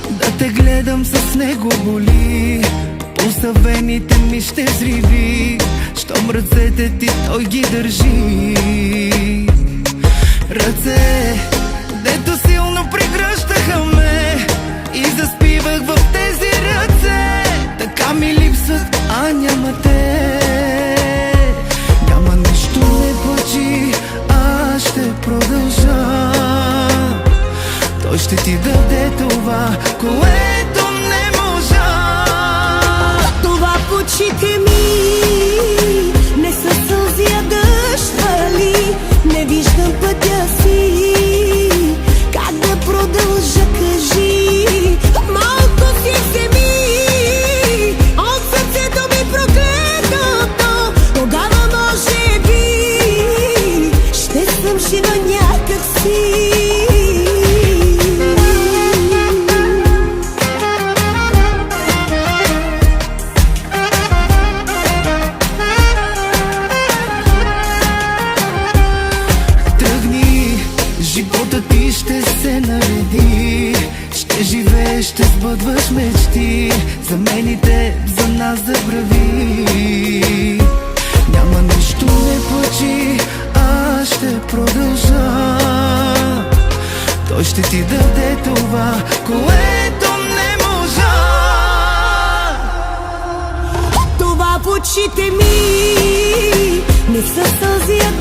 да те гледам с него боли. Усъвените ми ще взриви, щом ръцете ти той ги държи. Ръце, дето силно прегръщаха ме и заспивах в тези ръце. Така ми липсват, а няма те. Няма нищо, не плачи, аз ще продължа. Той ще ти даде това, което не можа. Това в очите ми не са сълзи, а дъжд вали. Не виждам пътя си, как да продължа, кажи. Малко си вземи от сърцето ми проклетото. Тогава може би ще съм жива някак си. Живота ти ще се нареди, ще живееш, ще сбъдваш мечти. За мен и теб, за нас забрави. Няма нищо, не плачи, аз ще продължа. Той ще ти даде това, което не можа. Това в очите ми не са сълзи, а